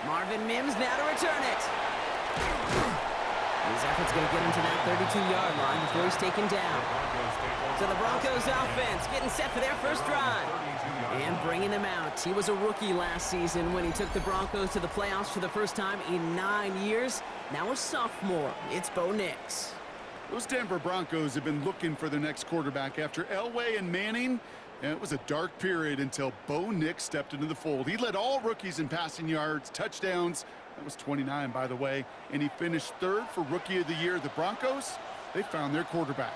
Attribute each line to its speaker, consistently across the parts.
Speaker 1: Marvin Mims now to return it. His effort's going to get him to that 32-yard line before he's taken down. So the Broncos offense getting set for their first drive. And bringing them out. He was a rookie last season when he took the Broncos to the playoffs for the first time in 9 years. Now a sophomore. It's Bo Nix.
Speaker 2: Those Denver Broncos have been looking for their next quarterback after Elway and Manning. And it was a dark period until Bo Nix stepped into the fold. He led all rookies in passing yards, touchdowns. That was 29, by the way. And he finished third for Rookie of the Year. The Broncos, they found their quarterback.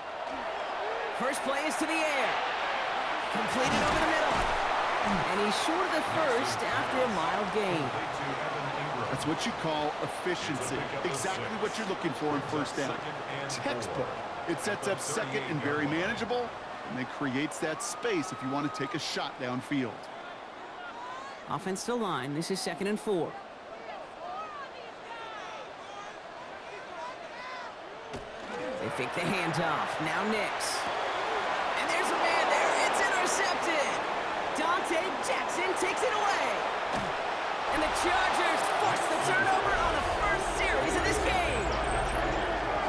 Speaker 1: First play is to the air. Completed over the middle. And he's short of the first after a mild gain.
Speaker 2: That's what you call efficiency. Exactly what you're looking for in first down. Textbook. It sets up second and very manageable, and it creates that space if you want to take a shot downfield.
Speaker 1: Offense to line. This is 2nd and 4. They fake the handoff. Now Nix. And there's a man there. It's intercepted. Dante Jackson takes it away. And the Chargers force the turnover on the first series of this game.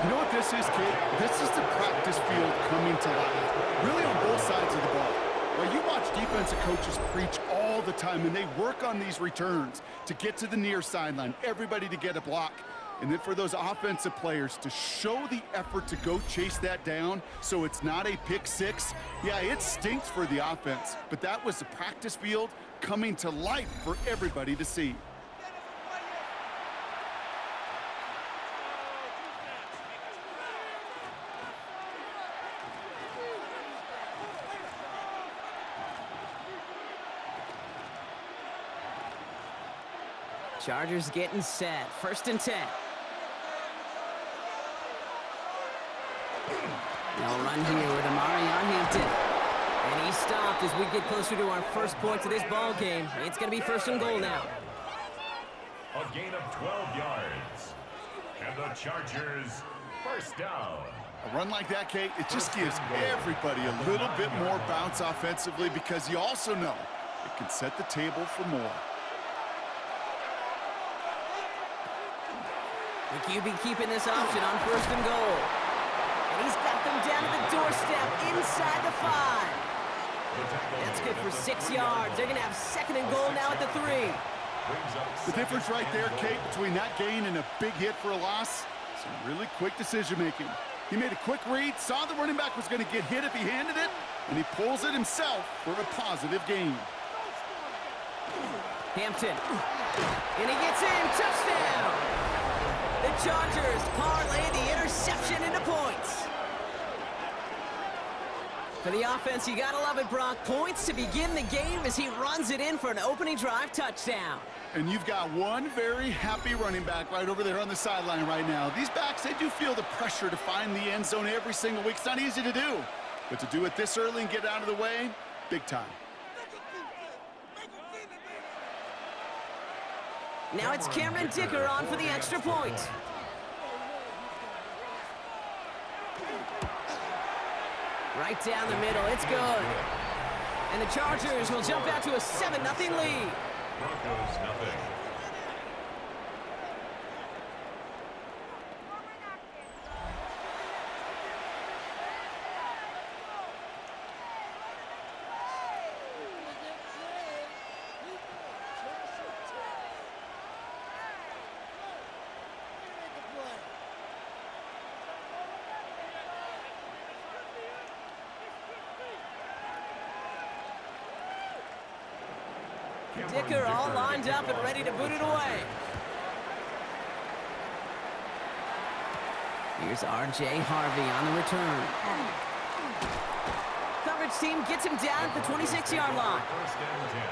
Speaker 2: You know what this is, kid? This is the practice field coming to life. Really on both sides of the ball. Well, you watch defensive coaches preach all the time, and they work on these returns to get to the near sideline, everybody to get a block. And then for those offensive players to show the effort to go chase that down so it's not a pick six. Yeah, it stinks for the offense, but that was the practice field coming to life for everybody to see.
Speaker 1: Chargers getting set. 1st and 10. They'll run here with Amari on Hampton. And he's stopped as we get closer to our first points of this ball game. It's going to be 1st and goal now.
Speaker 3: A gain of 12 yards. And the Chargers, first down.
Speaker 2: A run like that, Kate, it just gives everybody a little bit more bounce offensively because you also know it can set the table for more.
Speaker 1: The QB keeping this option on 1st and goal. And he's got them down to the doorstep inside the 5. That's good for 6 yards. They're going to have 2nd and goal now at the 3.
Speaker 2: The difference right there, Kate, between that gain and a big hit for a loss, some really quick decision-making. He made a quick read, saw the running back was going to get hit if he handed it, and he pulls it himself for a positive gain.
Speaker 1: Hampton. And he gets in. Touchdown! The Chargers parlay the interception into points. For the offense, you gotta love it, Brock. Points to begin the game as he runs it in for an opening drive touchdown.
Speaker 2: And you've got one very happy running back right over there on the sideline right now. These backs, they do feel the pressure to find the end zone every single week. It's not easy to do. But to do it this early and get out of the way, big time.
Speaker 1: Now it's Cameron Dicker on for the extra point. Right down the middle, it's good. And the Chargers will jump out to a 7-0 lead.
Speaker 3: Broncos, nothing.
Speaker 1: Dicker all lined up and ready to boot it away. Here's R.J. Harvey on the return. Coverage team gets him down at the 26-yard line.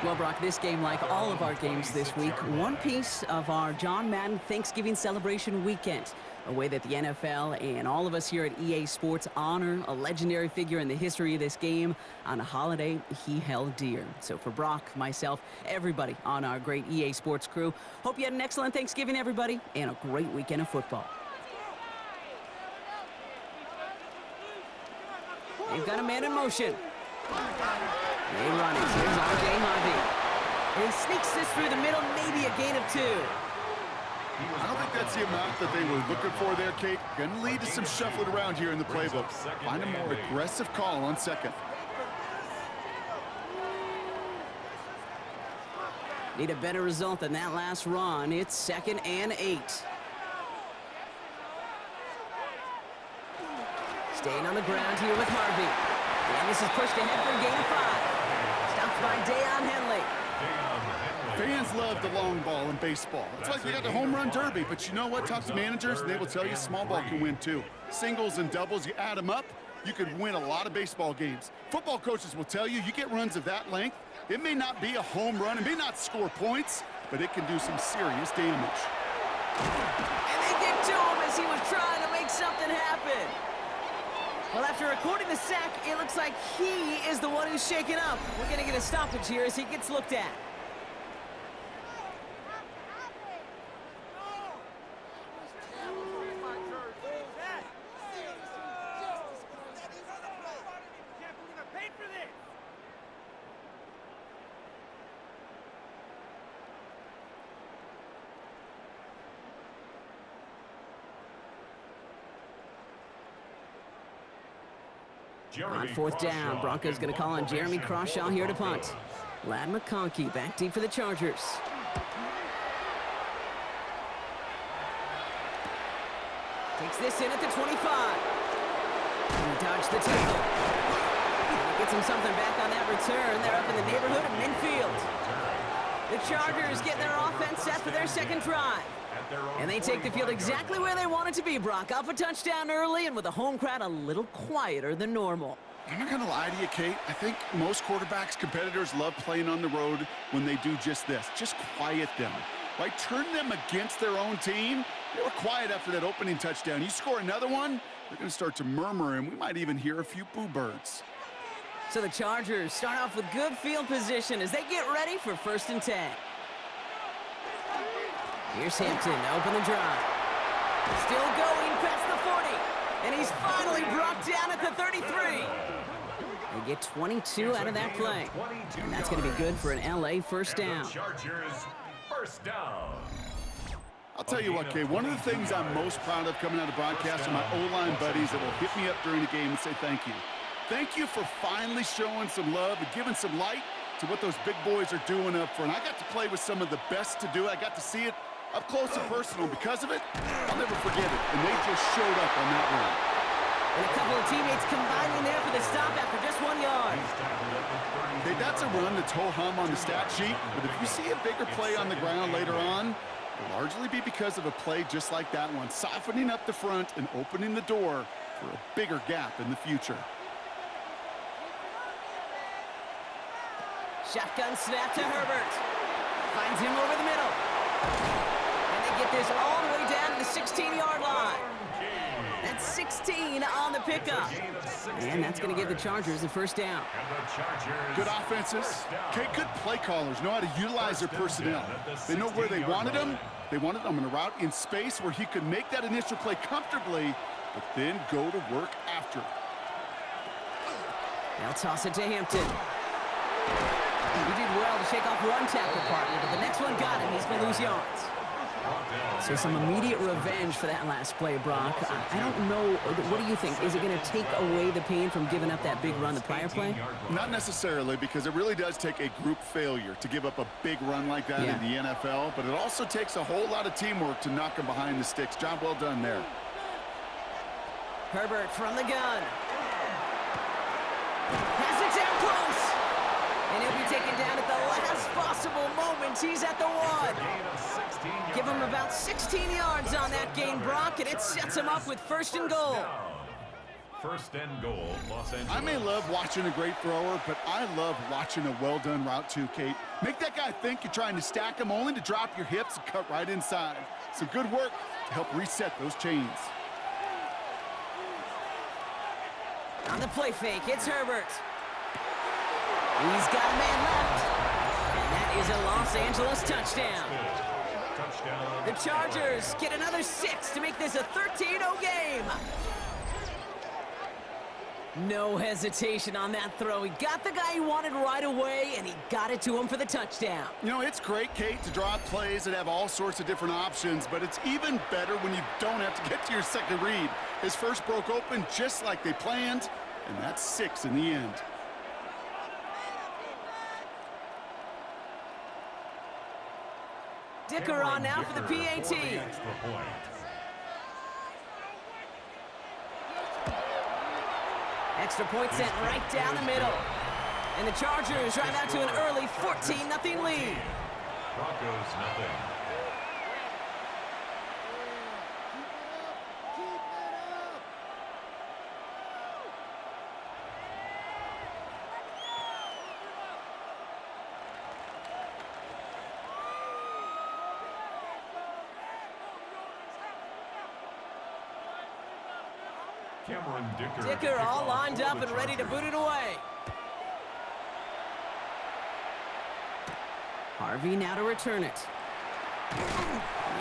Speaker 1: Well, Brock, this game, like all of our games this week, one piece of our John Madden Thanksgiving celebration weekend. A way that the NFL and all of us here at EA Sports honor a legendary figure in the history of this game on a holiday he held dear. So for Brock, myself, everybody on our great EA Sports crew, hope you had an excellent Thanksgiving, everybody, and a great weekend of football. They've got a man in motion. They run it. Here's R.J. Harvey. He sneaks this through the middle, maybe a gain of 2.
Speaker 2: I don't think that's the amount that they were looking for there, Kate. Going to lead to some shuffling around here in the playbook. Find a more aggressive call on second.
Speaker 1: Need a better result than that last run. It's 2nd and 8. Staying on the ground here with Harvey. And this is pushed ahead for a gain of 5. Stopped by Deion Henley.
Speaker 2: Fans love the long ball in baseball. It's like we got the home run derby, but you know what? Talk to managers, and they will tell you small ball can win too. Singles and doubles, you add them up, you could win a lot of baseball games. Football coaches will tell you, you get runs of that length, it may not be a home run, it may not score points, but it can do some serious damage.
Speaker 1: And they get to him as he was trying to make something happen. Well, after recording the sack, it looks like he is the one who's shaken up. We're going to get a stoppage here as he gets looked at. On 4th down, Broncos going to call on Jeremy Crawshaw here to punt. Lad McConkey back deep for the Chargers. Takes this in at the 25. And he dodged the tackle. And he gets him something back on that return. They're up in the neighborhood of midfield. The Chargers get their offense set for their second drive. And they take the field exactly where they want it to be, Brock. Up a touchdown early and with the home crowd a little quieter than normal.
Speaker 2: I'm not going to lie to you, Kate. I think most quarterbacks, competitors love playing on the road when they do just this. Just quiet them. Right? Turn them against their own team. They were quiet after that opening touchdown. You score another one, they're going to start to murmur, and we might even hear a few boo birds.
Speaker 1: So the Chargers start off with good field position as they get ready for 1st and 10. Here's Hampton to open the drive. Still going past the 40. And he's finally brought down at the 33. They get 22 out of that play. And that's going to be good for an LA first down.
Speaker 3: Chargers first down.
Speaker 2: I'll tell you what, Kate, one of the things I'm most proud of coming out of broadcast are my O-line buddies that will hit me up during the game and say thank you. Thank you for finally showing some love and giving some light to what those big boys are doing up front. I got to play with some of the best to do it. I got to see it up close and personal. Because of it, I'll never forget it. And they just showed up on that run.
Speaker 1: And a couple of teammates combining there for the stop after just 1 yard.
Speaker 2: Okay, that's a run that's ho-hum on the stat sheet. But if you see a bigger play on the ground later on, it'll largely be because of a play just like that one, softening up the front and opening the door for a bigger gap in the future.
Speaker 1: Shotgun snap to Herbert. Finds him over the middle. And they get this all the way down to the 16-yard line. That's 16 on the pickup. And that's going to give the Chargers the first down.
Speaker 2: Good offenses. Okay, good play callers know how to utilize their personnel. They know where they wanted them. They wanted them in a route in space where he could make that initial play comfortably, but then go to work after.
Speaker 1: They'll toss it to Hampton. He did well to shake off one tackle partner, but the next one got him. He's going to lose yards. So some immediate revenge for that last play, Brock. I don't know. What do you think? Is it going to take away the pain from giving up that big run the prior play?
Speaker 2: Not necessarily, because it really does take a group failure to give up a big run like that in the NFL, but it also takes a whole lot of teamwork to knock him behind the sticks. Job well done there.
Speaker 1: Herbert from the gun. Has it down close. And he'll be taken down at the last possible moment. He's at the 1. Give him about 16 yards on that gain, Brock, and it sets him up with 1st and goal.
Speaker 3: 1st and goal, Los Angeles.
Speaker 2: I may love watching a great thrower, but I love watching a well-done route too, Kate. Make that guy think you're trying to stack him only to drop your hips and cut right inside. Some good work to help reset those chains.
Speaker 1: On the play fake, it's Herbert. He's got a man left. And that is a Los Angeles touchdown. The Chargers get another 6 to make this a 13-0 game. No hesitation on that throw. He got the guy he wanted right away, and he got it to him for the touchdown.
Speaker 2: You know, it's great, Kate, to draw up plays that have all sorts of different options, but it's even better when you don't have to get to your second read. His first broke open just like they planned, and that's 6 in the end.
Speaker 1: Dicker on now for the PAT. Extra point sent right down the middle. And the Chargers drive out to an early 14-0 lead.
Speaker 3: Broncos nothing.
Speaker 1: Dicker all lined up and ready to boot it away. Harvey now to return it.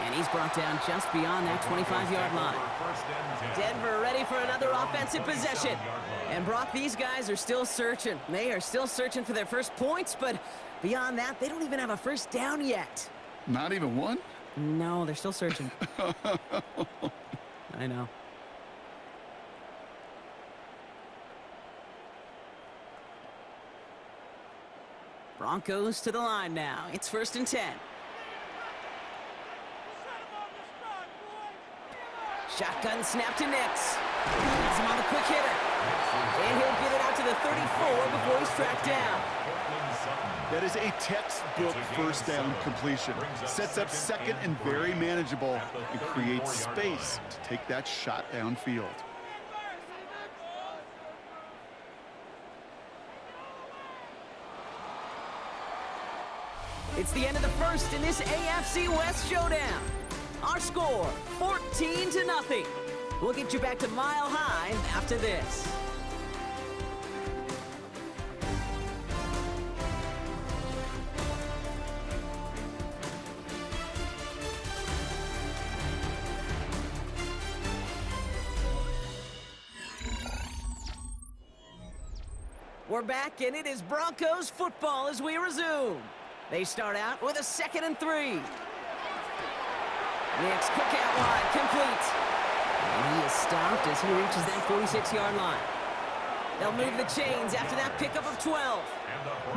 Speaker 1: And he's brought down just beyond that 25-yard line. Denver ready for another offensive possession. And Brock, these guys are still searching. They are still searching for their first points, but beyond that, they don't even have a first down yet.
Speaker 2: Not even one?
Speaker 1: No, they're still searching. I know. Broncos to the line now. It's 1st and 10. Shotgun snap to Nix. Has him on the quick hitter. And he'll get it out to the 34 before he's tracked down.
Speaker 2: That is a textbook first down completion. Sets up second and very manageable and creates space to take that shot downfield.
Speaker 1: It's the end of the first in this AFC West showdown. Our score, 14-0. We'll get you back to Mile High after this. We're back, and it is Broncos football as we resume. They start out with a 2nd and 3. Nix quick out wide, complete. And he is stopped as he reaches that 46-yard line. They'll move the chains after that pickup of 12.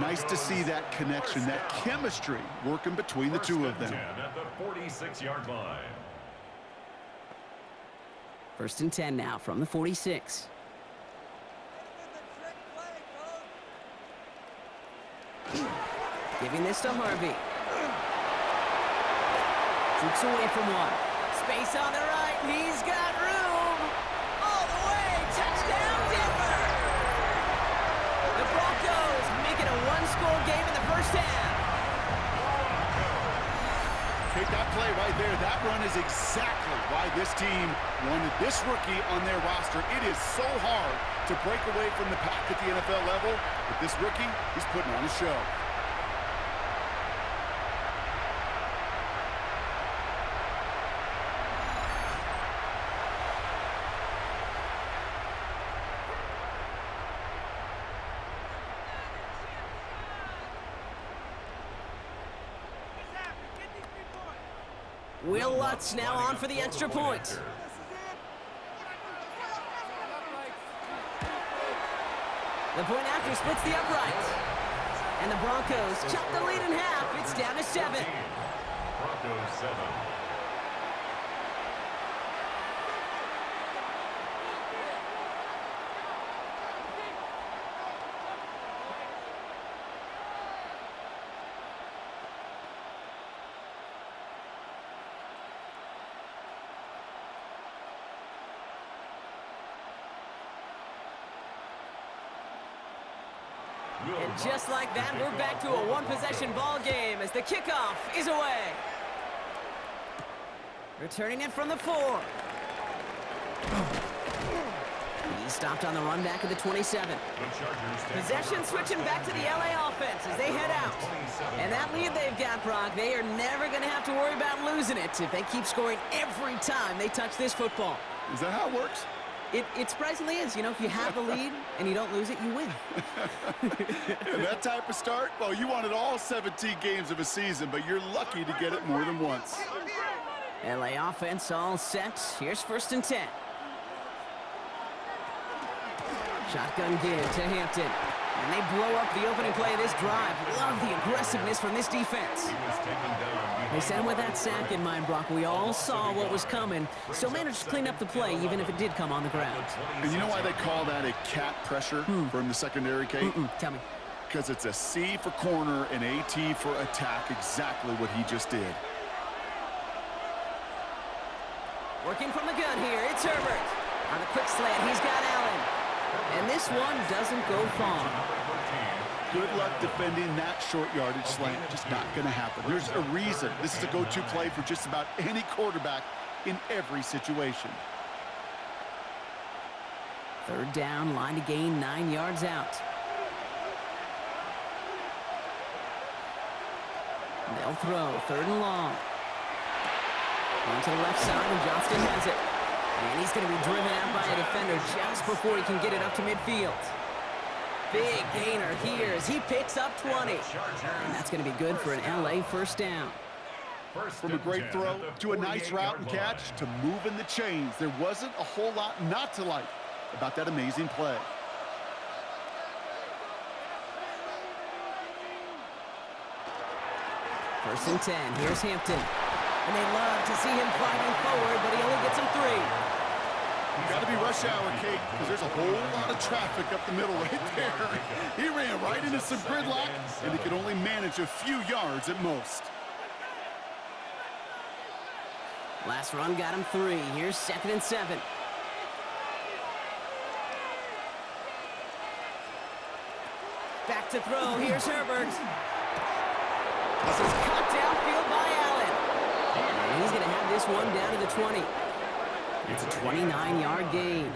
Speaker 2: Nice to see that connection, that chemistry working between the two of them.
Speaker 3: At the 46-yard line.
Speaker 1: 1st and 10 now from the 46. Giving this to Harvey. Shoots away from one. Space on the right. He's got room. All the way. Touchdown, Denver. The Broncos make it a one-score game in the first half.
Speaker 2: Take that play right there. That run is exactly why this team wanted this rookie on their roster. It is so hard to break away from the pack at the NFL level, but this rookie, he's putting on a show.
Speaker 1: Will Lutz now on for the extra point. The point after splits the upright. And the Broncos chop the lead in half. It's down to 7.
Speaker 3: Broncos 7.
Speaker 1: And just like that, we're back to a one-possession ball game as the kickoff is away. Returning it from the 4. He's stopped on the run back of the 27. Possession switching back to the LA offense as they head out. And that lead they've got, Brock, they are never going to have to worry about losing it if they keep scoring every time they touch this football.
Speaker 2: Is that how it works?
Speaker 1: It surprisingly is. You know, if you have the lead and you don't lose it, you win.
Speaker 2: And that type of start, well, you wanted all 17 games of a season, but you're lucky to get it more than once.
Speaker 1: LA offense all set. Here's 1st and 10. Shotgun give to Hampton. And they blow up the opening play of this drive. Love the aggressiveness from this defense. They sent him with that sack in mind, Brock. We all saw what was coming. Still managed to clean up the play, even if it did come on the ground.
Speaker 2: And you know why they call that a cat pressure from the secondary, Kate?
Speaker 1: Tell me.
Speaker 2: Because it's a C for corner and a T for attack, exactly what he just did.
Speaker 1: Working from the gun here, it's Herbert. On the quick slant, he's got Allen. And this one doesn't go far.
Speaker 2: Good luck defending that short yardage slant. Just not going to happen. There's a reason. This is a go-to play for just about any quarterback in every situation.
Speaker 1: 3rd down, line to gain 9 yards out. They'll throw, 3rd and long. On to the left side, and Johnston has it. And he's going to be driven out by a defender just before he can get it up to midfield. Big gainer here as he picks up 20. And that's going to be good for an LA 1st down.
Speaker 2: From a great throw to a nice route and catch to moving the chains, there wasn't a whole lot not to like about that amazing play.
Speaker 1: First and 10. Here's Hampton. And they love to see him fighting forward, but he only gets him 3.
Speaker 2: You got to be rush hour, Kate, because there's a whole lot of traffic up the middle right there. He ran right into some gridlock, and he could only manage a few yards at most.
Speaker 1: Last run got him 3. Here's 2nd and 7. Back to throw. Here's Herbert. This is cut downfield by Allen. And he's going to have this one down to the 20. It's a 29-yard gain.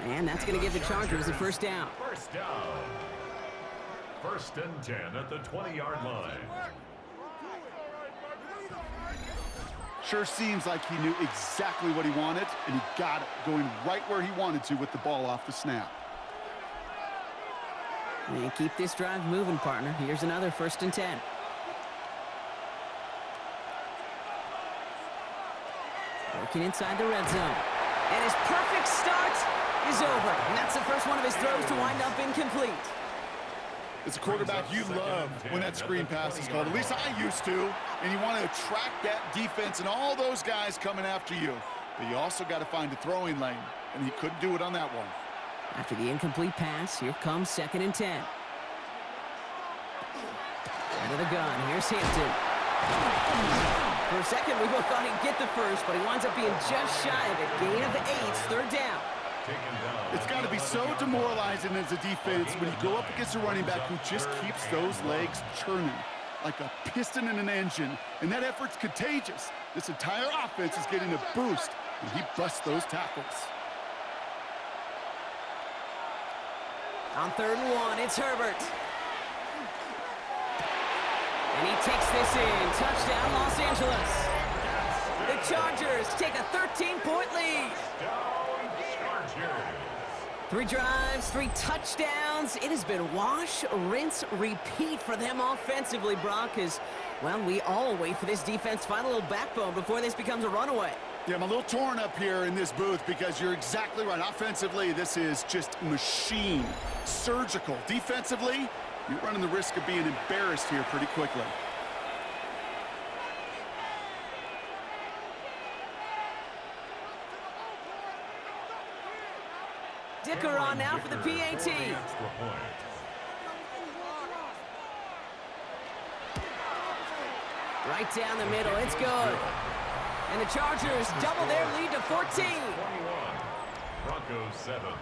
Speaker 1: And that's going to give the Chargers a 1st down.
Speaker 3: 1st down. 1st and 10 at the 20-yard line.
Speaker 2: Sure seems like he knew exactly what he wanted, and he got it, going right where he wanted to with the ball off the snap.
Speaker 1: And keep this drive moving, partner. Here's another 1st and 10. Working inside the red zone. And his perfect start is over. And that's the first one of his throws to wind up incomplete.
Speaker 2: As a quarterback, you love when that screen pass is called. At least I used to. And you want to attract that defense and all those guys coming after you. But you also got to find a throwing lane. And he couldn't do it on that one.
Speaker 1: After the incomplete pass, here comes 2nd and 10. Out of the gun, here's Hampton. For a second, we both thought he'd get the first, but he winds up being just shy of it. Gain of 8, 3rd down.
Speaker 2: It's got to be so demoralizing as a defense when you go up against a running back who just keeps those legs churning like a piston in an engine, and that effort's contagious. This entire offense is getting a boost, and he busts those tackles.
Speaker 1: On 3rd and 1, it's Herbert. And he takes this in. Touchdown, Los Angeles. The Chargers take a 13-point lead. 3 drives, 3 touchdowns. It has been wash, rinse, repeat for them offensively, Brock, as, well, we all wait for this defense to find a little backbone before this becomes a runaway.
Speaker 2: Yeah, I'm a little torn up here in this booth because you're exactly right. Offensively, this is just machine, surgical. Defensively, you're running the risk of being embarrassed here pretty quickly.
Speaker 1: Dicker on now for the PAT. Right down the middle, it's good. And the Chargers double their lead to 14.
Speaker 3: 21. Broncos 7.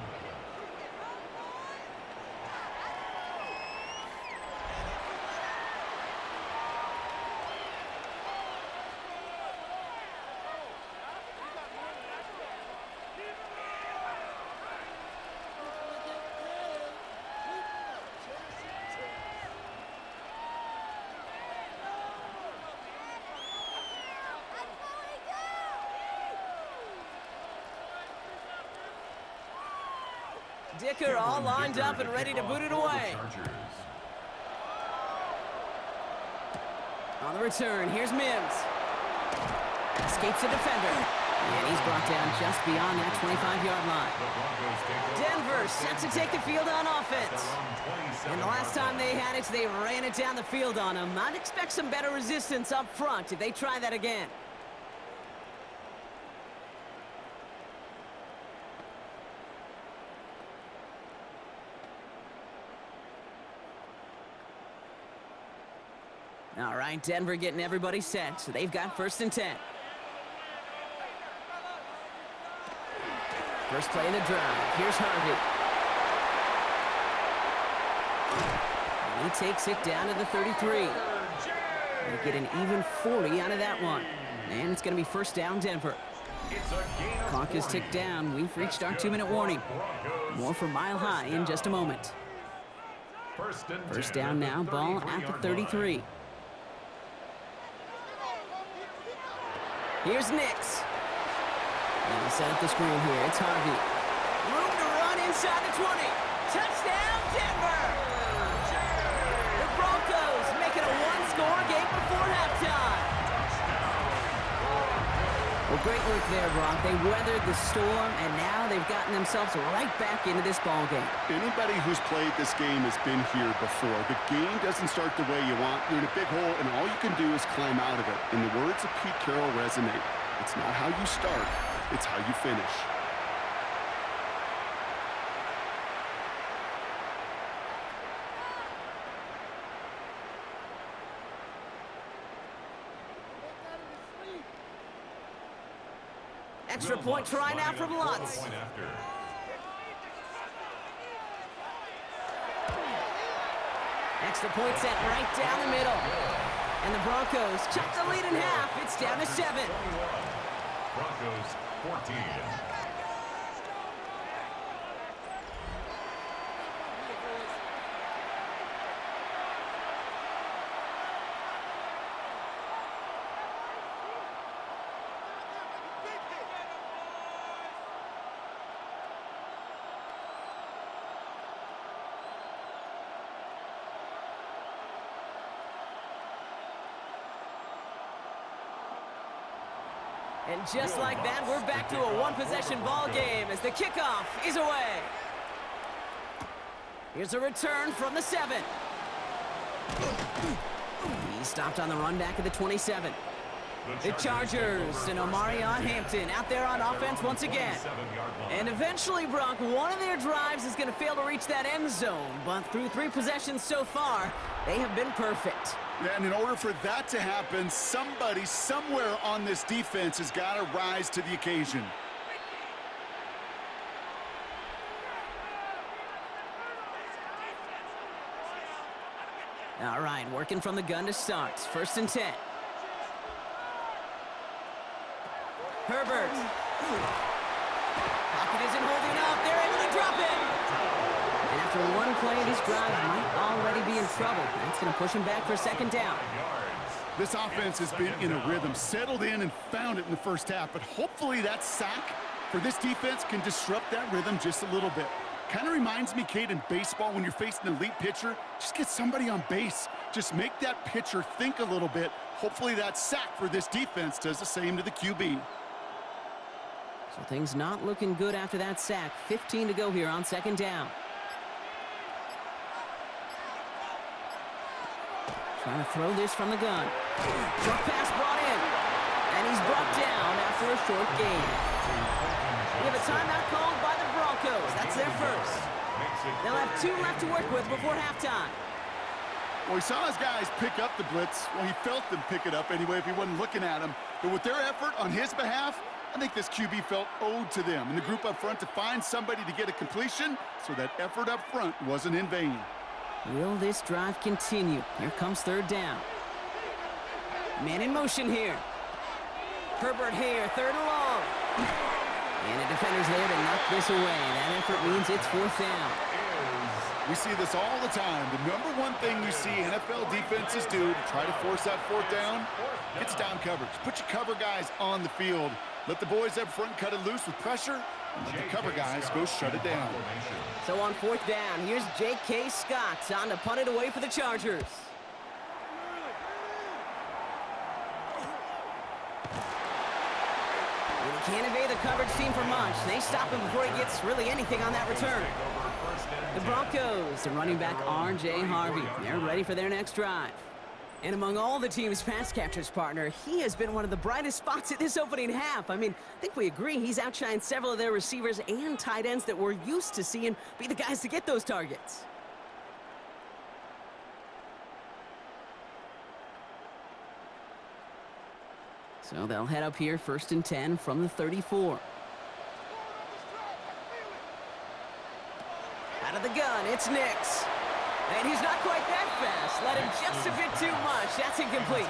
Speaker 1: Dicker all lined up and ready to boot it away. On the return, here's Mims. Escapes the defender. And he's brought down just beyond that 25-yard line. Denver set to take the field on offense. And the last time they had it, they ran it down the field on them. I'd expect some better resistance up front if they try that again. All right, Denver getting everybody set, so they've got 1st and 10. First play of the drive. Here's Harvey. And he takes it down to the 33. They get an even 40 out of that one. And it's going to be 1st down, Denver. Clock is ticked down. We've reached our 2-minute warning. More from Mile High in just a moment. First down now, ball at the 33. Here's Nix. And he set up the screen here. It's Harvey. Room to run inside the 20. Touchdown, Denver! The Broncos make it a one-score game before halftime. Well, great work there, Brock. They weathered the storm, and now they've gotten themselves right back into this ball game.
Speaker 2: Anybody who's played this game has been here before. The game doesn't start the way you want. You're in a big hole, and all you can do is climb out of it. And the words of Pete Carroll resonate. It's not how you start, it's how you finish.
Speaker 1: Extra point try now from Lutz. Extra point set right down the middle. And the Broncos cut the lead in half. It's down to 7.
Speaker 3: Broncos 14.
Speaker 1: And just like that, we're back to a one-possession ball game as the kickoff is away. Here's a return from the 7. He stopped on the run back at the 27. The Chargers and Omarion Hampton out there on offense once again. And eventually, Brock, one of their drives is going to fail to reach that end zone. But through 3 possessions so far, they have been perfect.
Speaker 2: Yeah, and in order for that to happen, somebody somewhere on this defense has got to rise to the occasion.
Speaker 1: All right, working from the gun to start. 1st and 10. Herbert. Pocket isn't holding up. They're able to drop it. And after one play, this drive might already be in trouble. That's going to push him back for 2nd down.
Speaker 2: This offense has been in a rhythm, settled in and found it in the first half. But hopefully that sack for this defense can disrupt that rhythm just a little bit. Kind of reminds me, Kate, in baseball when you're facing an elite pitcher, just get somebody on base. Just make that pitcher think a little bit. Hopefully that sack for this defense does the same to the QB.
Speaker 1: So things not looking good after that sack. 15 to go here on 2nd down. Trying to throw this from the gun. Short pass brought in. And he's brought down after a short gain. We have a timeout called by the Broncos. That's their first. They'll have 2 left to work with before halftime.
Speaker 2: Well, he saw his guys pick up the blitz. Well, he felt them pick it up anyway if he wasn't looking at him. But with their effort on his behalf, I think this QB felt owed to them and the group up front to find somebody to get a completion so that effort up front wasn't in vain.
Speaker 1: Will this drive continue? Here comes 3rd down. Man in motion here. Herbert here, 3rd and long. And the defender's there to knock this away. That effort means it's 4th down.
Speaker 2: We see this all the time. The number one thing you see NFL defenses do to try to force that 4th down, it's down coverage. Put your cover guys on the field. Let the boys up front cut it loose with pressure, Let the cover guys go shut it down.
Speaker 1: So on 4th down, here's J.K. Scott on to punt it away for the Chargers. And he can't evade the coverage team for much. They stop him before he gets really anything on that return. The Broncos, the running back R.J. Harvey. They're ready for their next drive. And among all the team's pass catchers, partner, he has been one of the brightest spots at this opening half. I mean, I think we agree he's outshined several of their receivers and tight ends that we're used to seeing be the guys to get those targets. So they'll head up here, 1st and 10 from the 34. Out of the gun, it's Nix. And he's not quite that fast. Let him just a bit too much. That's incomplete.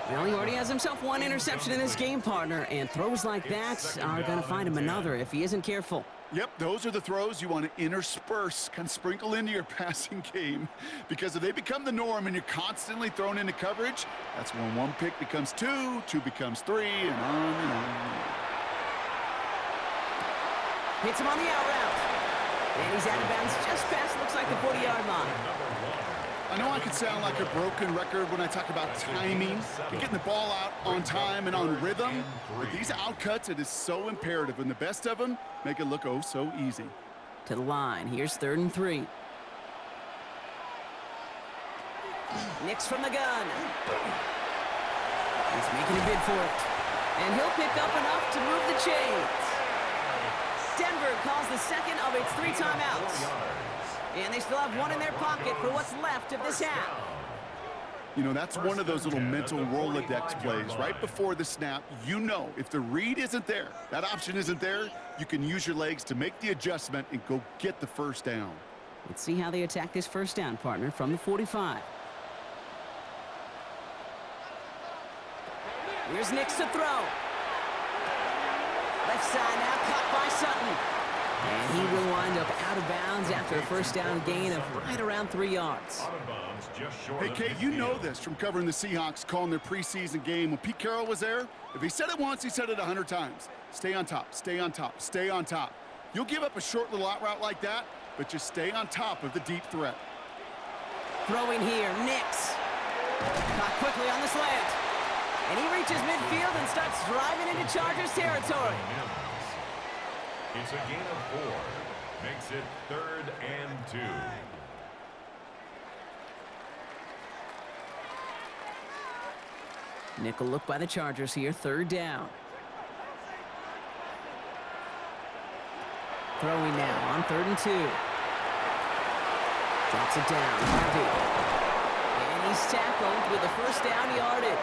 Speaker 1: Well, he already has himself one interception in this game, partner. And throws like that are going to find him another if he isn't careful.
Speaker 2: Yep, those are the throws you want to intersperse, kind of sprinkle into your passing game. Because if they become the norm and you're constantly thrown into coverage, that's when one pick becomes two, two becomes three, and on and on.
Speaker 1: Hits him on the out route. And he's out of bounds just past, looks like the 40-yard line.
Speaker 2: I know I could sound like a broken record when I talk about timing and getting the ball out on time and on rhythm, but these outcuts, it is so imperative, and the best of them make it look oh so easy.
Speaker 1: To the line, here's 3rd and 3. Nix from the gun. He's making a bid for it. And he'll pick up enough to move the chains. Denver calls the second of its 3 timeouts. And they still have one in their pocket for what's left of this half.
Speaker 2: You know, that's one of those little mental Rolodex plays. Right before the snap, you know if the read isn't there, that option isn't there, you can use your legs to make the adjustment and go get the 1st down.
Speaker 1: Let's see how they attack this 1st down, partner, from the 45. Here's Nix to throw. Left side now, caught by Sutton. And he will wind up out of bounds after a 1st down gain of right around 3 yards.
Speaker 2: Hey, Kate, you know this from covering the Seahawks, calling their preseason game. When Pete Carroll was there, if he said it once, he said it 100 times. Stay on top, stay on top, stay on top. You'll give up a short little out route like that, but just stay on top of the deep threat.
Speaker 1: Throwing here, Nix. Caught quickly on the slant. And he reaches midfield and starts driving into Chargers territory.
Speaker 3: It's a gain of 4. Makes it 3rd and 2.
Speaker 1: Nickel look by the Chargers here, 3rd down. Throwing now on 3rd and 2. Drops it down, Harvey. And he's tackled with the 1st down yardage.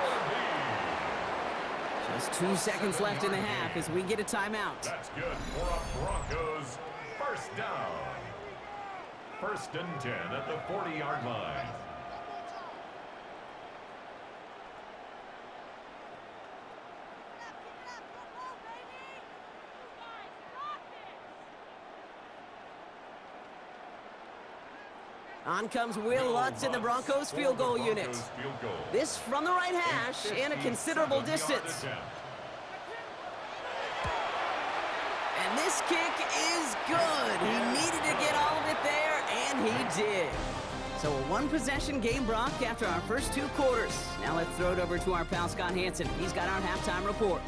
Speaker 1: Just 2 seconds left in the half as we get a timeout.
Speaker 3: That's good for a Broncos 1st down. 1st and 10 at the 40-yard line.
Speaker 1: On comes Will Lutz in the Broncos field goal unit. This from the right hash and a considerable distance. And this kick is good. He needed to get all of it there, and he did. So a 1-possession game, Brock, after our first 2 quarters. Now let's throw it over to our pal Scott Hansen. He's got our halftime report.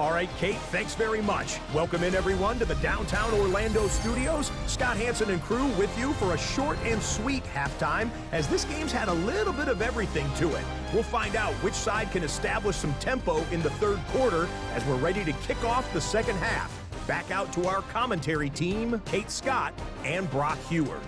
Speaker 4: All right, Kate, thanks very much. Welcome in, everyone, to the downtown Orlando studios. Scott Hansen and crew with you for a short and sweet halftime, as this game's had a little bit of everything to it. We'll find out which side can establish some tempo in the 3rd quarter as we're ready to kick off the 2nd half. Back out to our commentary team, Kate Scott and Brock Hewer.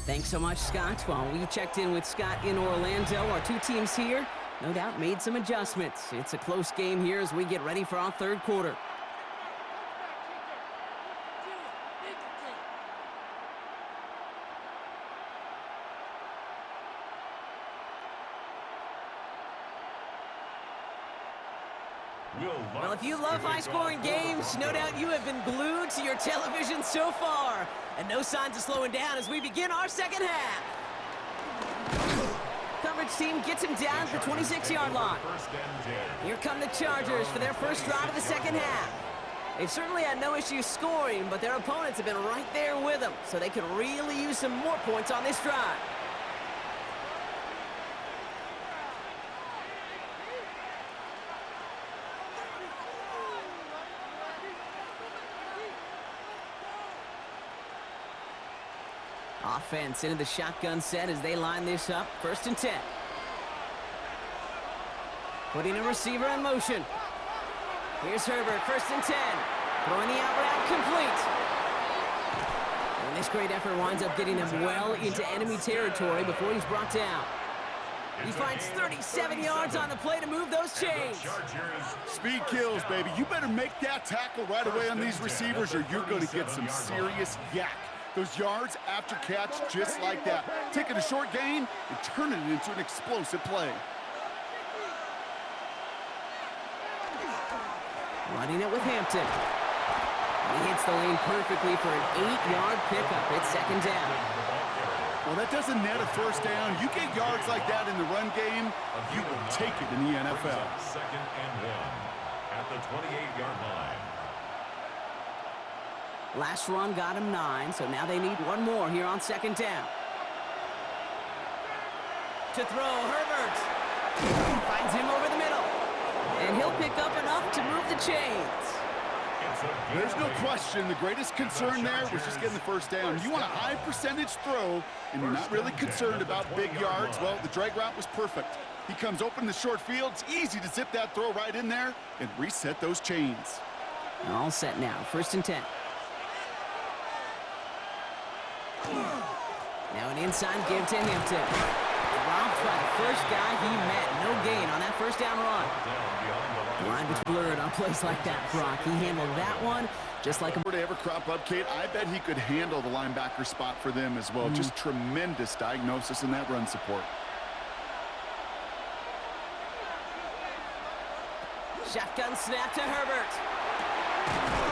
Speaker 1: Thanks so much, Scott. While we checked in with Scott in Orlando, our 2 teams here, no doubt, made some adjustments. It's a close game here as we get ready for our 3rd quarter. Well, if you love high-scoring games, no doubt you have been glued to your television so far. And no signs of slowing down as we begin our second half. Coverage team gets him down at the 26-yard line. Here come the Chargers for their first drive of the second half. They've certainly had no issues scoring, but their opponents have been right there with them, so they could really use some more points on this drive. Offense into the shotgun set as they line this up. 1st and 10. Putting a receiver in motion. Here's Herbert, 1st and 10. Throwing the out route complete. And this great effort winds up getting him well into enemy territory before he's brought down. He finds 37 yards on the play to move those chains.
Speaker 2: Speed kills, baby. You better make that tackle right away on these receivers or you're going to get some serious yak. Those yards after catch just like that. Taking a short gain and turning it into an explosive play.
Speaker 1: Running it with Hampton. He hits the lane perfectly for an 8-yard pickup. It's 2nd down.
Speaker 2: Well, that doesn't net a 1st down. You get yards like that in the run game, you will take it in the NFL.
Speaker 3: 2nd and 1 at the 28-yard line.
Speaker 1: Last run got him 9, so now they need one more here on 2nd down. To throw, Herbert. Finds him over the middle. And he'll pick up enough to move the chains.
Speaker 2: There's no question the greatest concern there was just getting the 1st down. You want a high percentage throw, and you're not really concerned about big yards. Well, the drag route was perfect. He comes open in the short field. It's easy to zip that throw right in there and reset those chains.
Speaker 1: All set now, 1st and 10. Now an inside give to Hampton. Robbed by the first guy he met. No gain on that 1st down run. The line was blurred on plays like that, Brock. He handled that one just like a...
Speaker 2: Were to ever crop up, Kate, I bet he could handle the linebacker spot for them as well. Just tremendous diagnosis in that run support.
Speaker 1: Shotgun snap to Herbert.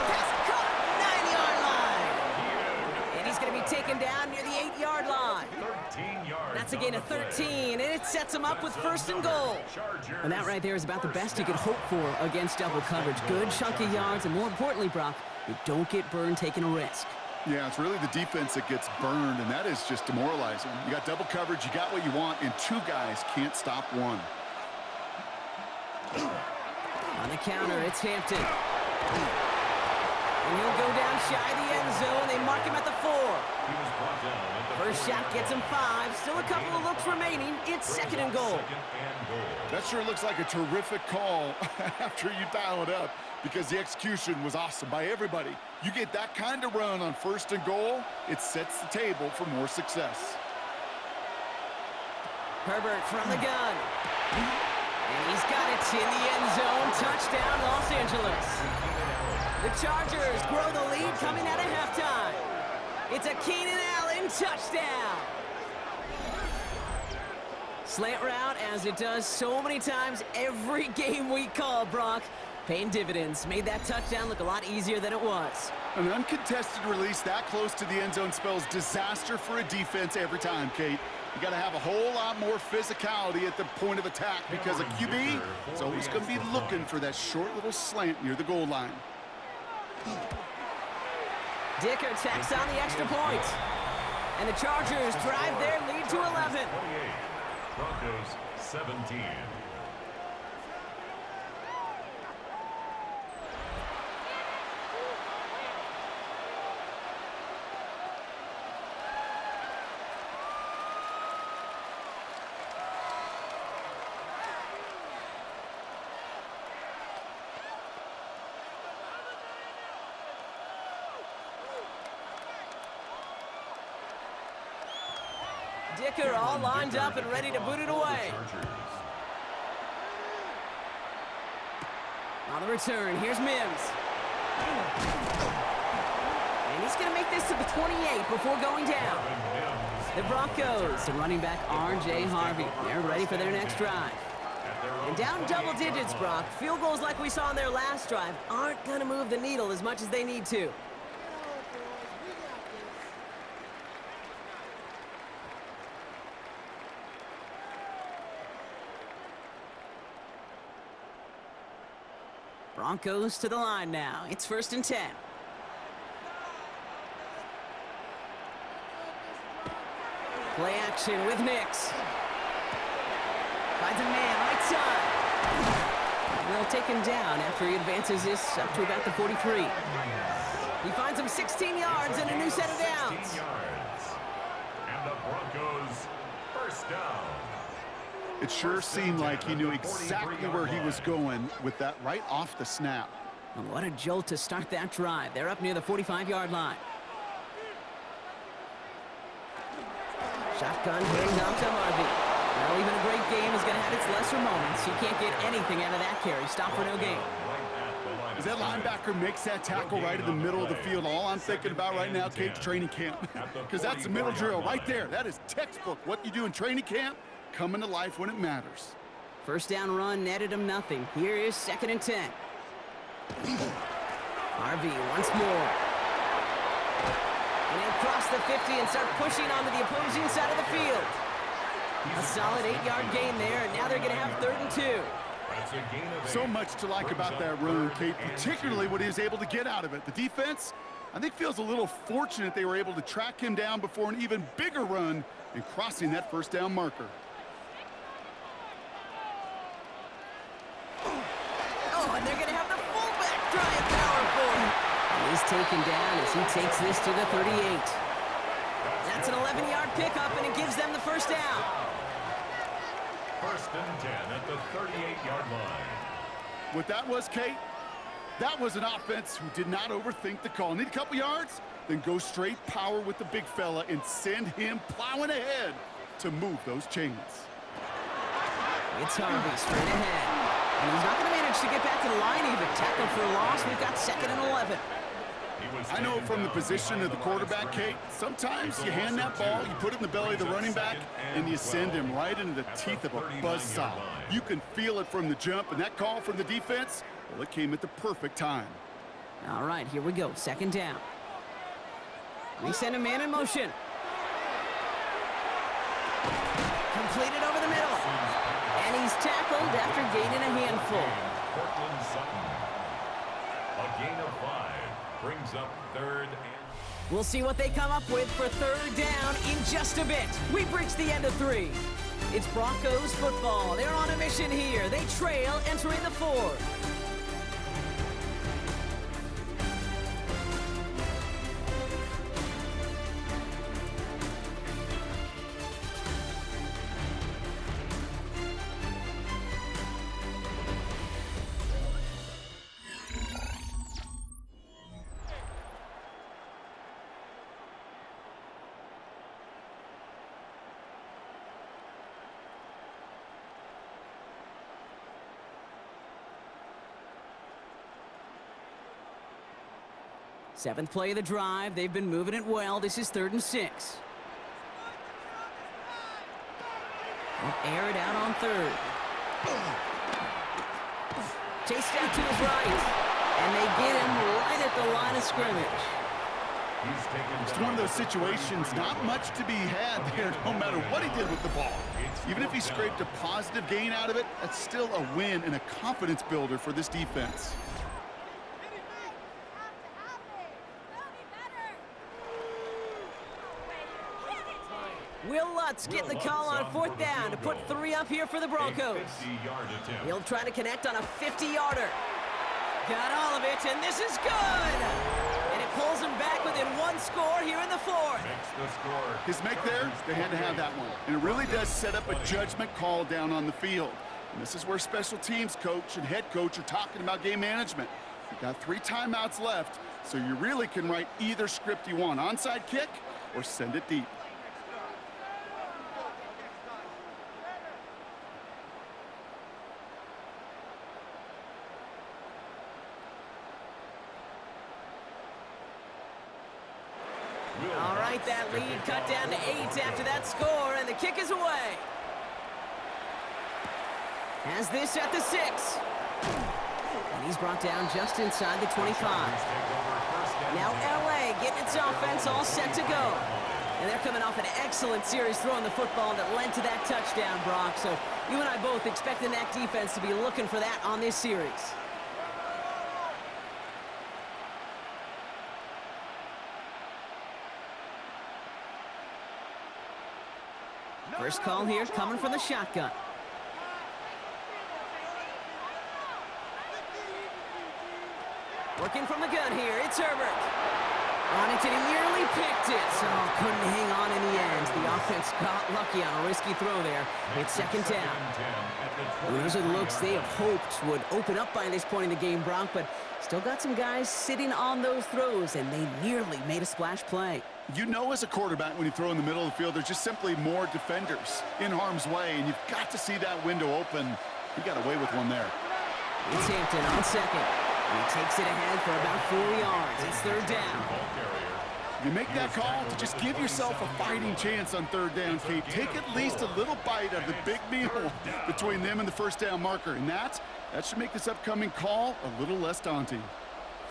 Speaker 1: Pass caught, 9-yard line. And he's going to be taken down near the 8-yard line.
Speaker 3: 13 yards.
Speaker 1: That's a gain of 13, and it sets him up with 1st and goal. And that right there is about the best you could hope for against double coverage. Good chunky yards, and more importantly, Brock, you don't get burned taking a risk.
Speaker 2: Yeah, it's really the defense that gets burned, and that is just demoralizing. You got double coverage, you got what you want, and 2 guys can't stop one.
Speaker 1: On the counter, it's Hampton. And he'll go down shy of the end zone. They mark him at the 4. First shot gets him 5. Still a couple of looks remaining. It's 2nd and goal.
Speaker 2: That sure looks like a terrific call after you dial it up because the execution was awesome by everybody. You get that kind of run on 1st and goal, it sets the table for more success.
Speaker 1: Herbert from the gun. And he's got it in the end zone. Touchdown, Los Angeles. The Chargers grow the lead coming out of halftime. It's a Keenan Allen touchdown. Slant route, as it does so many times every game we call, Brock. Paying dividends. Made that touchdown look a lot easier than it was.
Speaker 2: An uncontested release that close to the end zone spells disaster for a defense every time, Kate. You got to have a whole lot more physicality at the point of attack because a QB is always going to be looking for that short little slant near the goal line.
Speaker 1: Dicker tacks on the extra point. And the Chargers drive their lead to 11.
Speaker 3: Broncos 17.
Speaker 1: Dicker all lined up and ready to boot it away. On the return, here's Mims. And he's going to make this to the 28 before going down. The Broncos, the running back R.J. Harvey. They're ready for their next drive. And down double digits, Brock. Field goals like we saw on their last drive aren't going to move the needle as much as they need to. Broncos to the line now. It's 1st and 10. Play action with Nix. Finds a man right side. They'll take him down after he advances this up to about the 43. He finds him 16 yards and a new set of downs.
Speaker 3: And the Broncos first down.
Speaker 2: It sure seemed like he knew exactly where he was going with that right off the snap.
Speaker 1: And what a jolt to start that drive. They're up near the 45-yard line. Shotgun handoff to Harvey. Well, even a great game is going to have its lesser moments. You can't get anything out of that carry. Stop for no gain.
Speaker 2: As that linebacker makes that tackle right in the middle of the field, all I'm thinking about right now, Cape's training camp. Because that's the middle drill right there. That is textbook. What you do in training camp, coming to life when it matters.
Speaker 1: First down run netted him nothing. Here is 2nd and 10. Harvey once more. And he'll cross the 50 and start pushing onto the opposing side of the field. A solid 8-yard gain there, and now they're going to have 3rd and 2.
Speaker 2: So much to like about that run, Cape, particularly what he was able to get out of it. The defense, I think, feels a little fortunate they were able to track him down before an even bigger run and crossing that first down marker.
Speaker 1: Oh, and they're going to have the fullback trying power for him. He's taken down as he takes this to the 38. That's an 11-yard pickup, and it gives them the first down.
Speaker 3: 1st and 10 at the 38-yard line.
Speaker 2: What that was, Kate, that was an offense who did not overthink the call. Need a couple yards? Then go straight power with the big fella and send him plowing ahead to move those chains.
Speaker 1: It's Harvey straight ahead. And he's not going to manage to get back to the line even. Tackle for a loss. We've got 2nd and 11.
Speaker 2: I know from the position of the quarterback, Kate, sometimes you hand that ball, you put it in the belly of the running back, and you send him right into the teeth of a buzzsaw. You can feel it from the jump, and that call from the defense, well, it came at the perfect time.
Speaker 1: All right, here we go. 2nd down. We send a man in motion. Completed over the middle. And he's tackled after gaining a handful.
Speaker 3: A gain of 5 brings up 3rd and...
Speaker 1: We'll see what they come up with for 3rd down in just a bit. We've reached the end of 3. It's Broncos football. They're on a mission here. They trail entering the 4th. Seventh play of the drive. They've been moving it well. This is 3rd and 6. They'll air it out on 3rd. Chased out to his right. And they get him right at the line of scrimmage.
Speaker 2: It's one of those situations, not much to be had there, no matter what he did with the ball. Even if he scraped a positive gain out of it, that's still a win and a confidence builder for this defense.
Speaker 1: Will Lutz getting the call on 4th down to put 3 up here for the Broncos. He'll try to connect on a 50-yarder. Got all of it, and this is good! And it pulls him back within 1 score here in the 4th.
Speaker 2: His make there, they had to have that one. And it really does set up a judgment call down on the field. And this is where special teams coach and head coach are talking about game management. You've got 3 timeouts left, so you really can write either script you want. Onside kick or send it deep.
Speaker 1: All right, that lead cut down to 8 after that score, and the kick is away. Has this at the 6. And he's brought down just inside the 25. Now LA getting its offense all set to go. And they're coming off an excellent series throwing the football that led to that touchdown, Brock. So you and I both expecting that defense to be looking for that on this series. First call here coming from the shotgun. Working from the gun here, it's Herbert. On it, and he nearly picked it, so couldn't hang on in the end. The offense got lucky on a risky throw there. It's second down. And those are the looks they have hoped would open up by this point in the game, Brock, but still got some guys sitting on those throws, and they nearly made a splash play.
Speaker 2: You know as a quarterback when you throw in the middle of the field, there's just simply more defenders in harm's way, and you've got to see that window open. He got away with one there.
Speaker 1: It's Hampton on second. And he takes it ahead for about 4 yards. It's third down.
Speaker 2: You make that call to just give yourself a fighting chance on third down, Kate. Take at least a little bite of the big meal between them and the first down marker. And that should make this upcoming call a little less daunting.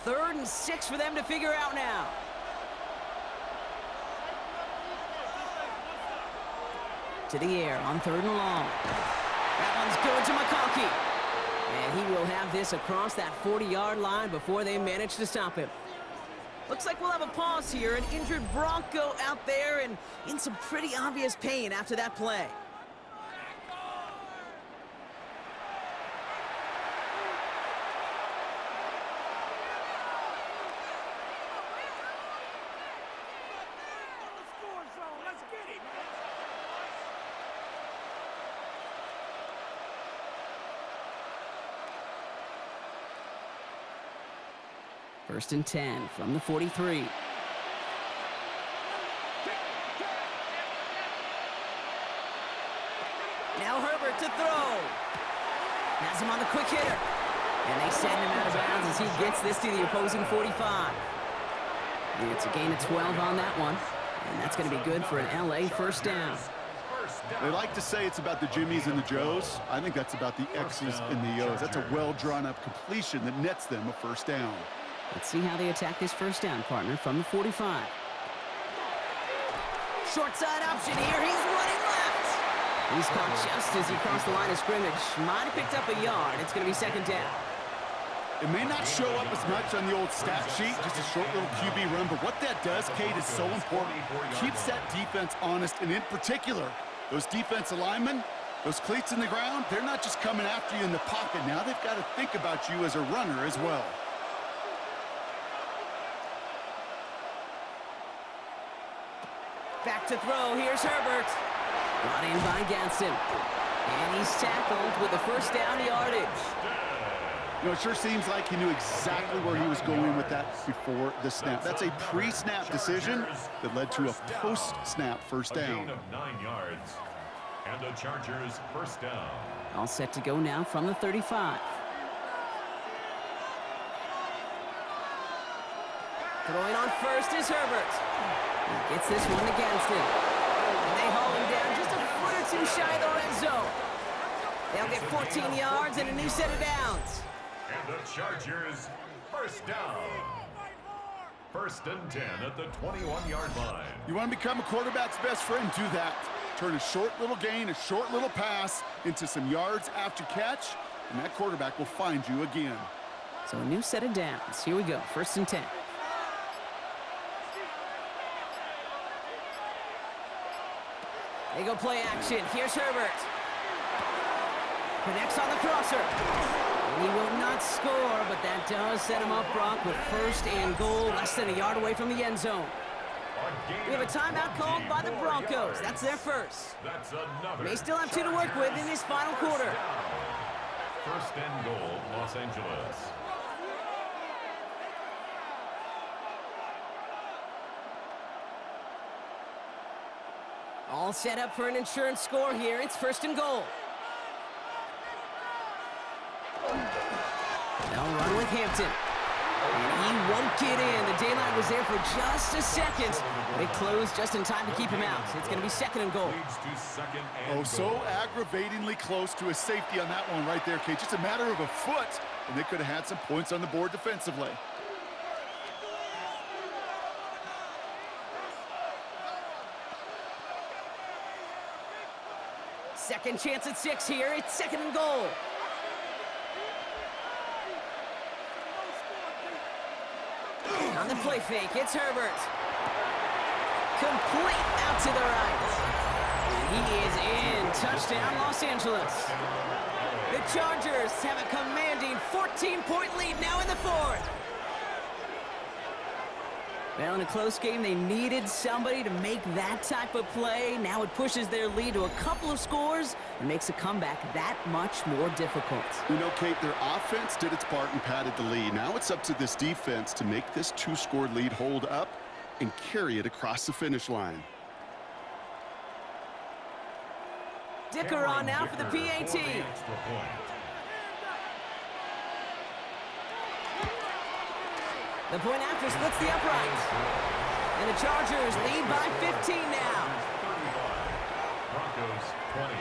Speaker 1: 3rd and 6 for them to figure out now. To the air on 3rd and long. That one's good to McConkey. And he will have this across that 40-yard line before they manage to stop him. Looks like we'll have a pause here. An injured Bronco out there and in some pretty obvious pain after that play. First and 10 from the 43. Now Herbert to throw. Has him on the quick hitter. And they send him out of bounds as he gets this to the opposing 45. And it's a gain of 12 on that one. And that's going to be good for an LA first down.
Speaker 2: They like to say it's about the Jimmies and the Joes. I think that's about the X's and the O's. That's a well-drawn-up completion that nets them a first down.
Speaker 1: Let's see how they attack this first down, partner, from the 45. Short side option here. He's running left. He's caught just as he crossed the line of scrimmage. Might have picked up a yard. It's going to be second down.
Speaker 2: It may not show up as much on the old stat sheet, just a short little QB run, but what that does, Kate, is so important. Keeps that defense honest, and in particular, those defensive linemen, those cleats in the ground, they're not just coming after you in the pocket. Now they've got to think about you as a runner as well.
Speaker 1: Back to throw. Here's Herbert. Brought in by Gadsden. And he's tackled with the first down yardage.
Speaker 2: You know, it sure seems like he knew exactly where he was going with that before the snap. That's a pre-snap decision that led to a post-snap first down.
Speaker 3: A gain of 9 yards. And the Chargers first down.
Speaker 1: All set to go now from the 35. Throwing on first is Herbert. He gets this one against him. And they haul him down just a foot or two shy of the red zone. They'll get 14 yards and a new set of downs.
Speaker 3: And the Chargers first down. First and 10 at the 21-yard line.
Speaker 2: You want to become a quarterback's best friend? Do that. Turn a short little gain, a short little pass into some yards after catch, and that quarterback will find you again.
Speaker 1: So a new set of downs. Here we go. First and 10. They go play action. Here's Herbert. Connects on the crosser. And he will not score, but that does set him up, Brock, with first and goal, less than a yard away from the end zone. We have a timeout called by the Broncos. That's their first. They still have 2 to work with in this final quarter.
Speaker 3: First and goal, Los Angeles.
Speaker 1: All set up for an insurance score here. It's first and goal. They'll run with Hampton. And he won't get in. The daylight was there for just a second, but it closed just in time to keep him out. It's going to be second and goal.
Speaker 2: Oh, so aggravatingly close to a safety on that one right there, Kate. Just a matter of a foot, and they could have had some points on the board defensively.
Speaker 1: Second chance at 6 here. It's second and goal. On the play fake, it's Herbert. Complete out to the right. And he is in. Touchdown, Los Angeles. The Chargers have a commanding 14-point lead now in the fourth. Well, in a close game, they needed somebody to make that type of play. Now it pushes their lead to a couple of scores and makes a comeback that much more difficult.
Speaker 2: You know, Kate, their offense did its part and padded the lead. Now it's up to this defense to make this 2-score lead hold up and carry it across the finish line.
Speaker 1: Dicker on now for the PAT. The point after splits the upright. And the Chargers lead by 15 now.
Speaker 3: Broncos 20.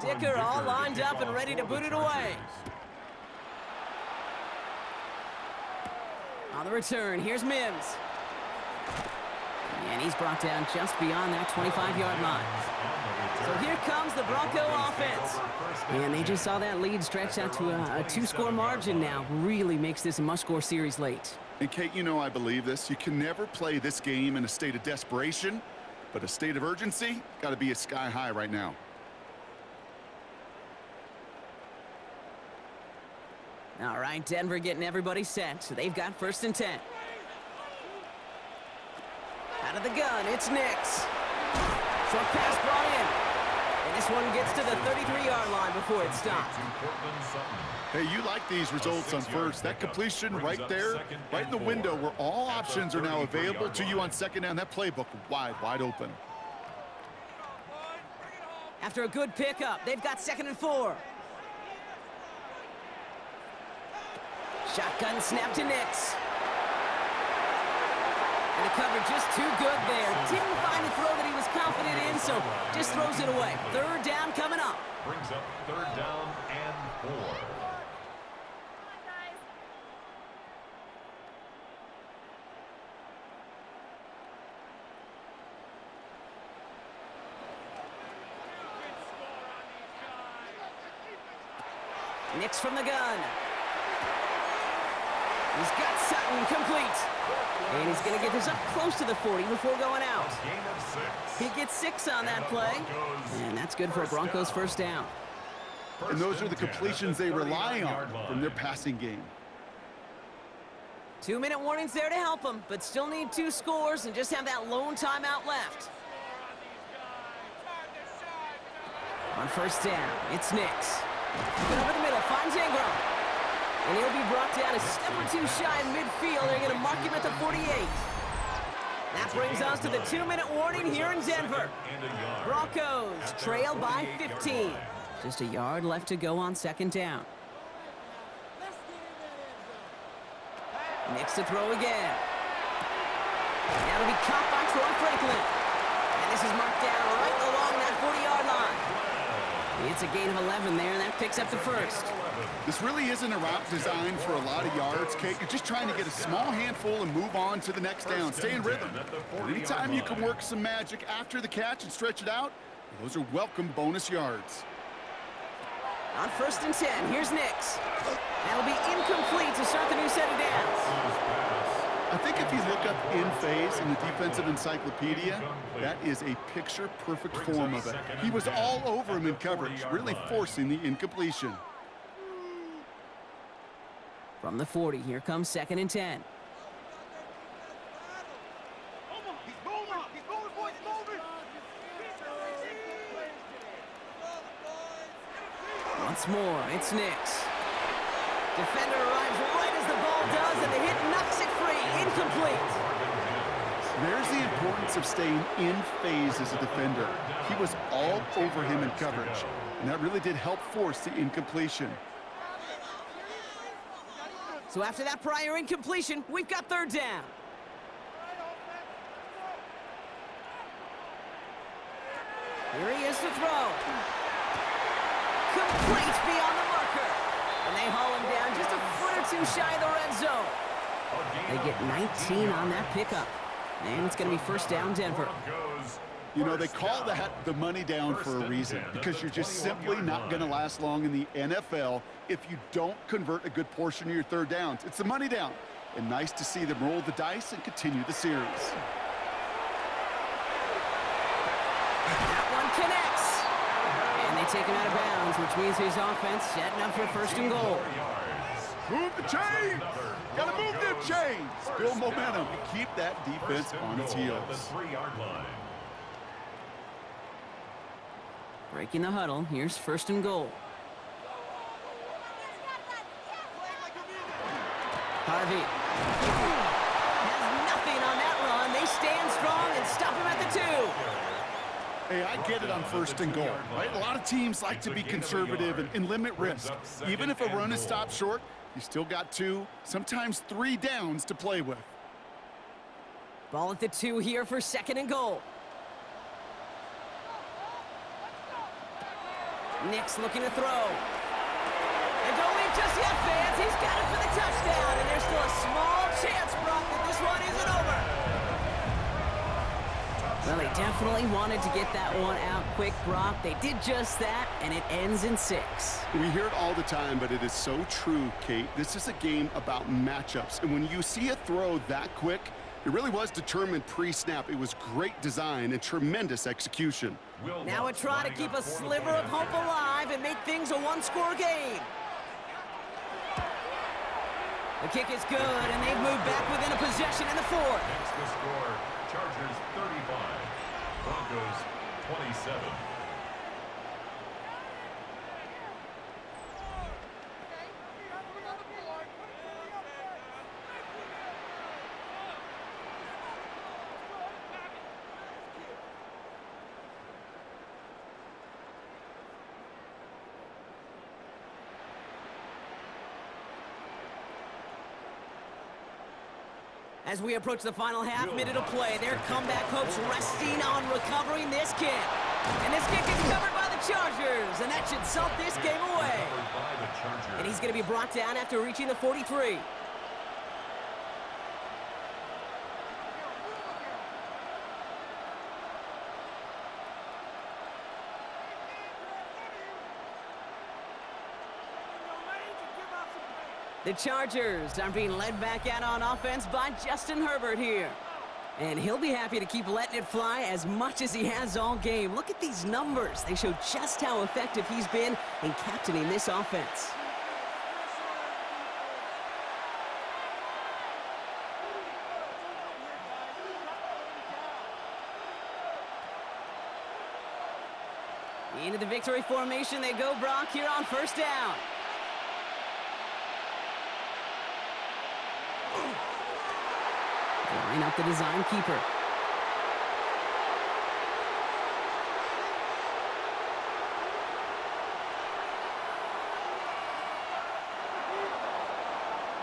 Speaker 1: Dicker all lined up and ready to boot it away. On the return, here's Mims. And he's brought down just beyond that 25-yard line. So here comes the Bronco offense. And they just saw that lead stretch out to a 2-score margin now. Really makes this a must-score series late.
Speaker 2: And, Kate, you know I believe this. You can never play this game in a state of desperation, but a state of urgency got to be a sky high right now.
Speaker 1: All right, Denver getting everybody set. So they've got 1st and 10. Out of the gun, it's Nix. Short pass brought in. And this one gets to the 33-yard line before it stopped.
Speaker 2: Hey, you like these results on first. That completion right there, right in the window where all options are now available to you on second down. That playbook wide open.
Speaker 1: After a good pickup, they've got 2nd and 4. Shotgun snap to Nix. And the cover just too good there. Didn't find a throw that he was confident in, so just throws it away. 3rd down coming up.
Speaker 3: Brings up 3rd down and 4.
Speaker 1: Nix from the gun. He's got Sutton complete. And he's going to get this up close to the 40 before going out. He gets 6 on that play. And that's good for a Broncos 1st down.
Speaker 2: And those are the completions they rely on from their passing game.
Speaker 1: 2-minute warnings there to help them, but still need 2 scores and just have that lone timeout left. On 1st down, it's Nix. Looking over the middle, finds Ingram. And he'll be brought down a step or 2 shy in midfield. They're going to mark him at the 48. That brings us to the 2-minute warning here in Denver. Broncos trail by 15. Just a yard left to go on 2nd down. Nix to throw again. Now to be caught by Troy Franklin. And this is marked down right along that 40-yard line. It's a gain of 11 there, and that picks up the 1st.
Speaker 2: This really isn't a route designed for a lot of yards, Kate. You're just trying to get a small handful and move on to the next down. Stay in rhythm. And anytime you can work some magic after the catch and stretch it out, those are welcome bonus yards.
Speaker 1: On 1st and 10, here's Nix. That'll be incomplete to start the new set of downs.
Speaker 2: I think if you look up in phase in the defensive encyclopedia, that is a picture-perfect form of it. He was all over him in coverage, really forcing the incompletion.
Speaker 1: From the 40, here comes 2nd and 10. Once more, it's Nix. Defender arrives right as the ball does, and the hit knocks it free. Incomplete.
Speaker 2: There's the importance of staying in phase as a defender. He was all over him in coverage, and that really did help force the incompletion.
Speaker 1: So after that prior incompletion, we've got third down. Here he is to throw. Complete beyond the marker. And they haul him down just a foot or two shy of the red zone. They get 19 on that pickup. And it's going to be first down, Denver.
Speaker 2: You know, they call that the money down for a reason, because you're just simply not going to last long in the NFL if you don't convert a good portion of your third downs. It's the money down. And nice to see them roll the dice and continue the series.
Speaker 1: That one connects. And they take him out of bounds, which means his offense setting up for first and goal.
Speaker 2: Move the chains! Gotta move them chains! Build momentum and keep that defense on its heels.
Speaker 1: Breaking the huddle, here's first and goal. Harvey has nothing on that run. They stand strong and stop him at the 2.
Speaker 2: Hey, I get it on first and goal, right? A lot of teams like to be conservative and limit risk. Even if a run is stopped short, you still got 2, sometimes 3 downs to play with.
Speaker 1: Ball at the 2 here for second and goal. Nix looking to throw. And don't leave just yet, fans. He's got it for the touchdown. And there's still a small chance, Brock, that this one isn't over. Well, they definitely wanted to get that one out quick, Brock. They did just that, and it ends in 6.
Speaker 2: We hear it all the time, but it is so true, Kate. This is a game about matchups. And when you see a throw that quick, it really was determined pre-snap. It was great design and tremendous execution.
Speaker 1: Now a try to keep a sliver of hope alive and make things a one-score game. The kick is good, and they've moved back within a possession in the 4th.
Speaker 3: Next to score, Chargers 35, Broncos 27.
Speaker 1: As we approach the final half-minute of play, their comeback hopes resting on recovering this kick. And this kick is covered by the Chargers, and that should salt this game away. And he's going to be brought down after reaching the 43. The Chargers are being led back out on offense by Justin Herbert here. And he'll be happy to keep letting it fly as much as he has all game. Look at these numbers. They show just how effective he's been in captaining this offense. Into the victory formation they go, Brock, here on first down. Line up the design keeper.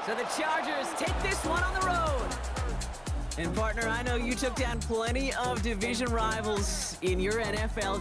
Speaker 1: So the Chargers take this one on the road. And partner, I know you took down plenty of division rivals in your NFL